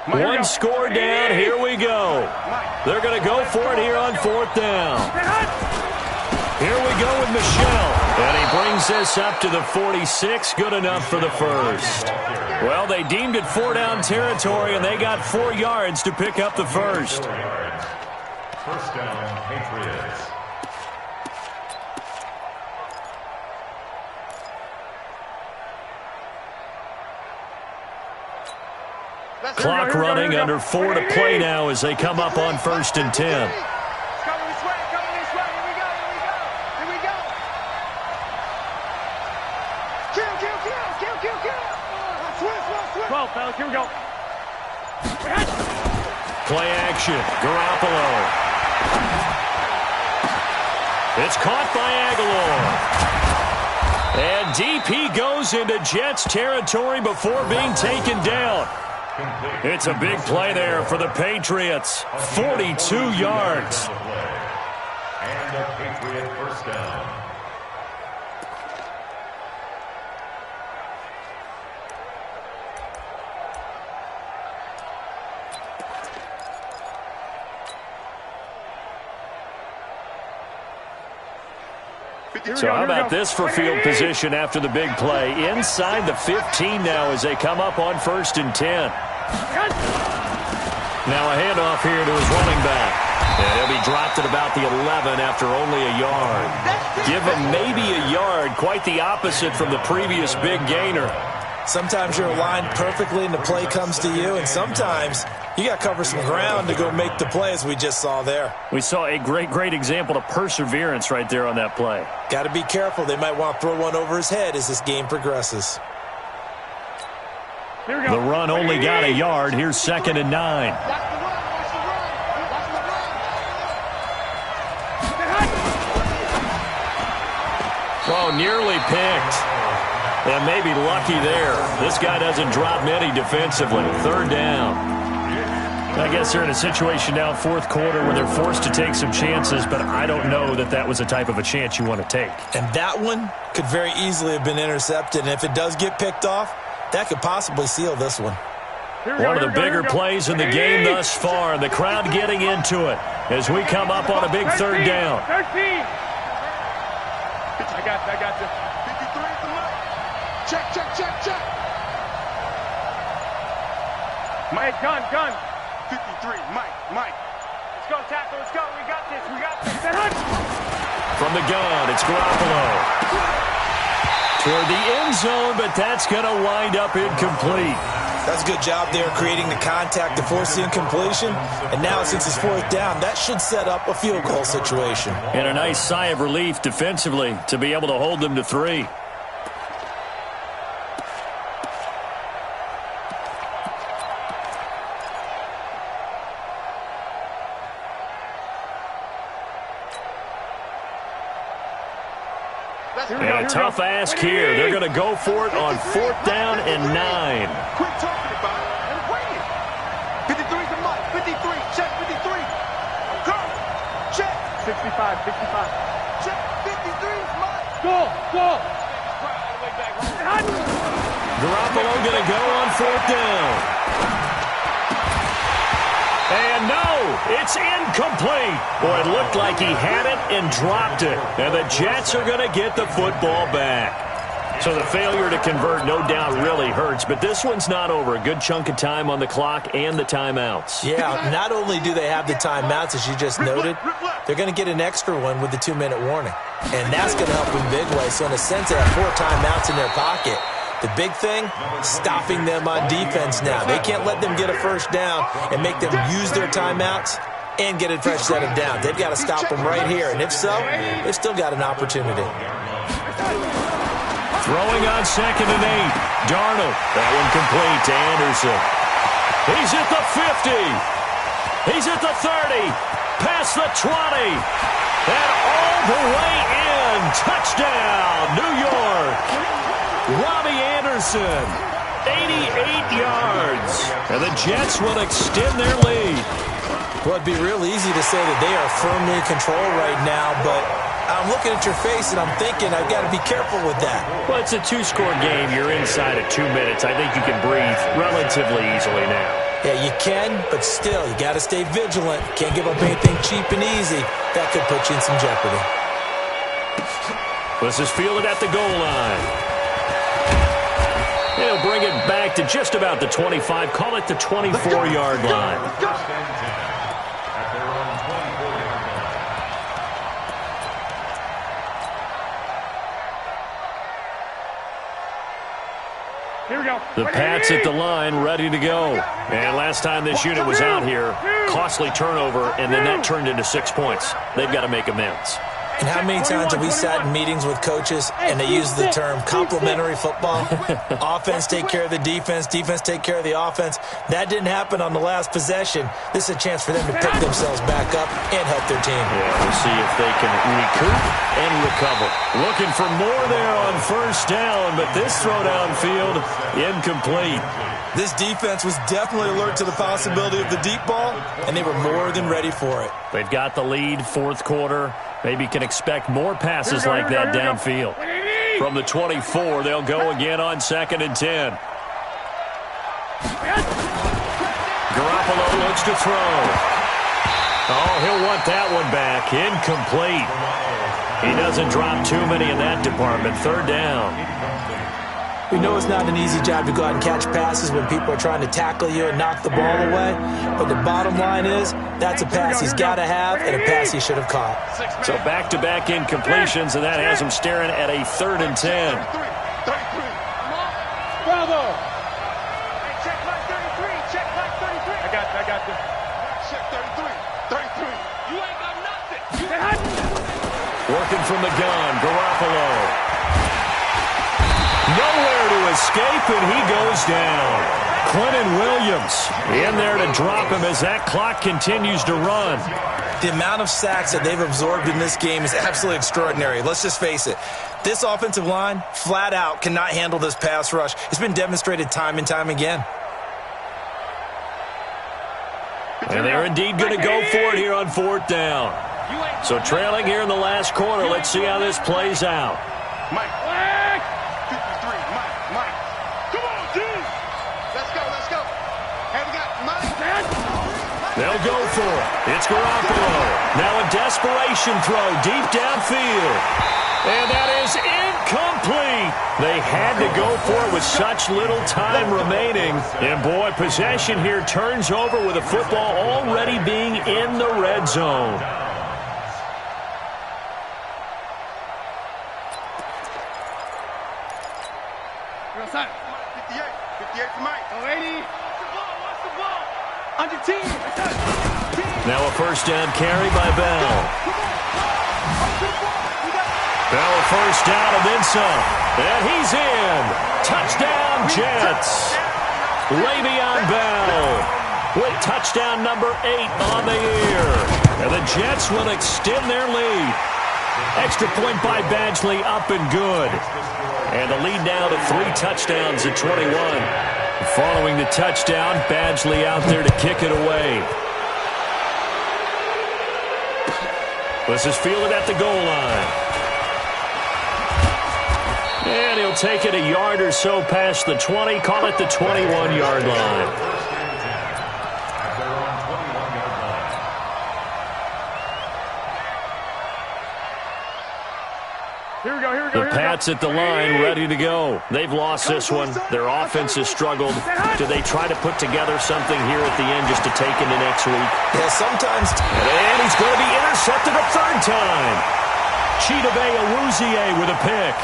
One score down. Here we go. They're going to go for it here on 4th down. Here we go with Michelle. And he brings this up to the 46. Good enough for the first. Well, they deemed it 4-down territory, and they got 4 yards to pick up the first. First down, Patriots. Clock running, under 4 to play now as they come up on 1st and 10. Come this way. Here we go. Kill. Switch. 12, fellas. Here we go. Play action. Garoppolo. It's caught by Aguilar. And DP goes into Jets territory before being taken down. It's a big play there for the Patriots. 42 yards. And a Patriot first down. So how about this for field position after the big play? Inside the 15 now as they come up on 1st and 10. Now a handoff here to his running back. And he'll be dropped at about the 11 after only a yard. Give him maybe a yard, quite the opposite from the previous big gainer. Sometimes you're aligned perfectly and the play comes to you, and sometimes you got to cover some ground to go make the play, as we just saw there. We saw a great example of perseverance right there on that play. Got to be careful. They might want to throw one over his head as this game progresses. The run only got a yard. Here's 2nd and 9. Oh, nearly picked. And maybe lucky there. This guy doesn't drop many defensively. 3rd down. I guess they're in a situation now, 4th quarter, where they're forced to take some chances, but I don't know that that was the type of a chance you want to take. And that one could very easily have been intercepted. And if it does get picked off, that could possibly seal this one. One of the bigger plays in the game thus far, and the crowd getting into it as we come up on a big 3rd down. 13. I got you. 53 at the mic. Check. Mike, gun. 53, Mike. Let's go, tackle. Let's go. We got this. From the gun, it's Garoppolo. Toward the end zone, but that's going to wind up incomplete. That's a good job there creating the contact to force the incompletion. And now since it's 4th down, that should set up a field goal situation. And a nice sigh of relief defensively to be able to hold them to 3. And a tough ask here. They're going to go for it on 4th down and 9. Quit talking about it and bring it. 53's the mic. 53. Check 53. I'm coming. Check. 65. Check 53's mic. Go. Garoppolo going to go on 4th down. And no, it's incomplete. Boy, it looked like he had it and dropped it. And the Jets are going to get the football back. So the failure to convert no doubt really hurts, but this one's not over. A good chunk of time on the clock and the timeouts. Yeah, not only do they have the timeouts, as you just noted, they're going to get an extra one with the 2-minute warning. And that's going to help in big ways. So in a sense, they have 4 timeouts in their pocket. The big thing, stopping them on defense now. They can't let them get a 1st down and make them use their timeouts and get a fresh set of downs. They've got to stop them right here. And if so, they've still got an opportunity. Throwing on 2nd and 8. Darnold. That one complete to Anderson. He's at the 50. He's at the 30. Past the 20. And all the way in. Touchdown, New York. Robbie Anderson, 88 yards. And the Jets will extend their lead. Well, it'd be real easy to say that they are firmly in control right now, but I'm looking at your face and I'm thinking I've got to be careful with that. Well, it's a 2-score game. You're inside of 2 minutes. I think you can breathe relatively easily now. Yeah, you can, but still, you got to stay vigilant. Can't give up anything cheap and easy. That could put you in some jeopardy. This is fielded at the goal line. He'll bring it back to just about the 25. Call it the 24-yard line. Here we go. The Pats at the line, ready to go. And last time this unit was out here, costly turnover, and then that turned into 6 points. They've got to make amends. And how many times have we sat in meetings with coaches and they use the term complementary football? Offense take care of the defense, defense take care of the offense. That didn't happen on the last possession. This is a chance for them to pick themselves back up and help their team. Yeah, we'll see if they can recoup and recover. Looking for more there on 1st down, but this throw downfield, incomplete. This defense was definitely alert to the possibility of the deep ball, and they were more than ready for it. They've got the lead, 4th quarter. Maybe can expect more passes like that downfield. From the 24, they'll go again on 2nd and 10. Garoppolo looks to throw. Oh, he'll want that one back. Incomplete. He doesn't drop too many in that department. Third down. We know it's not an easy job to go out and catch passes when people are trying to tackle you and knock the ball away. But the bottom line is, that's a pass he's got to have and a pass he should have caught. So back-to-back incompletions, and that has him staring at a 3rd and 10. Bravo. Hey, check my 33. Check my 33. I got you. Check 33. You ain't got nothing. Working from the gun, Garoppolo. Nowhere to escape, and he goes down. Clinton Williams in there to drop him as that clock continues to run. The amount of sacks that they've absorbed in this game is absolutely extraordinary. Let's just face it. This offensive line, flat out, cannot handle this pass rush. It's been demonstrated time and time again. And they're indeed going to go for it here on 4th down. So trailing here in the last quarter, let's see how this plays out. Mike. 53, Mike. Come on, dude. Let's go. Hey, we got Mike. They'll go for it. It's Garoppolo. Now a desperation throw deep downfield. And that is incomplete. They had to go for it with such little time remaining. And boy, possession here turns over with the football already being in the red zone. Real side. 58 to Mike. 80. Watch the ball. On your team. Now a first down carry by Bell. Bell a first down and then some. And he's in. Touchdown Jets. Le'Veon Bell with touchdown number 8 on the year. And the Jets will extend their lead. Extra point by Badgley up and good. And the lead now to 3 touchdowns at 21. Following the touchdown, Badgley out there to kick it away. This is fielded at the goal line. And he'll take it a yard or so past the 20, call it the 21-yard line. The Pats at the line, ready to go. They've lost this one. Their offense has struggled. Do they try to put together something here at the end just to take into next week? Yeah, sometimes. And he's going to be intercepted a 3rd time. Chidobe Awuzie with a pick.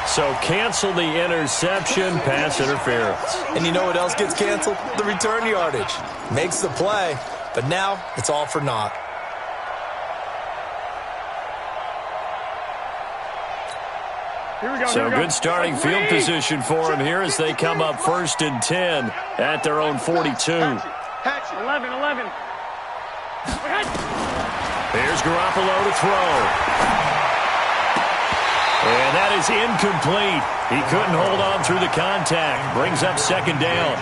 So cancel the interception, pass interference. And you know what else gets canceled? The return yardage. Makes the play, but now it's all for naught. So good starting field position for him here as they come up 1st and 10 at their own 42. 11. Here's Garoppolo to throw. And that is incomplete. He couldn't hold on through the contact. Brings up 2nd down.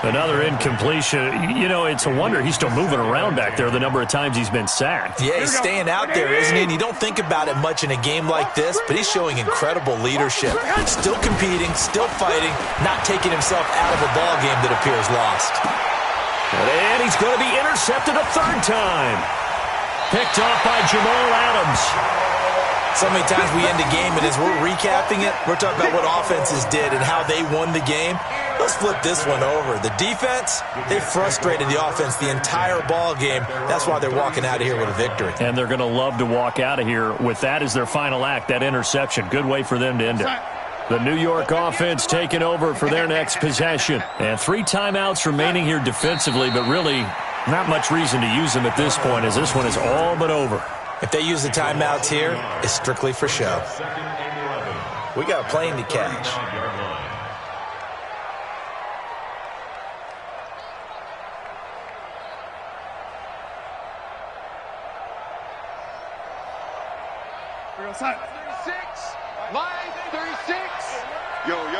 Another incompletion. You know, it's a wonder he's still moving around back there the number of times he's been sacked. Yeah, he's staying out there, isn't he? And you don't think about it much in a game like this, but he's showing incredible leadership. Still competing, still fighting, not taking himself out of a ball game that appears lost. And he's going to be intercepted a 3rd time. Picked off by Jamal Adams. So many times we end a game, and as we're recapping it, we're talking about what offenses did and how they won the game. Let's flip this one over. The defense, they frustrated the offense the entire ball game. That's why they're walking out of here with a victory. And they're going to love to walk out of here with that as their final act, that interception. Good way for them to end it. The New York offense taking over for their next possession. And 3 timeouts remaining here defensively, but really not much reason to use them at this point as this one is all but over. If they use the timeouts here, it's strictly for show. We got a plane to catch. We're outside. 36. Line 36. Yo.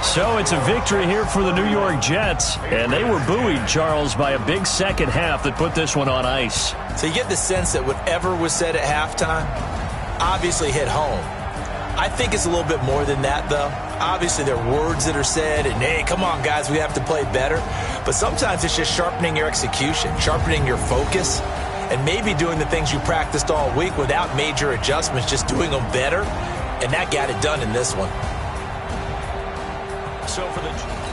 So it's a victory here for the New York Jets, and they were buoyed, Charles, by a big second half that put this one on ice. So you get the sense that whatever was said at halftime obviously hit home. I think it's a little bit more than that, though. Obviously, there are words that are said, and, hey, come on, guys, we have to play better. But sometimes it's just sharpening your execution, sharpening your focus, and maybe doing the things you practiced all week without major adjustments, just doing them better. And that got it done in this one. So for the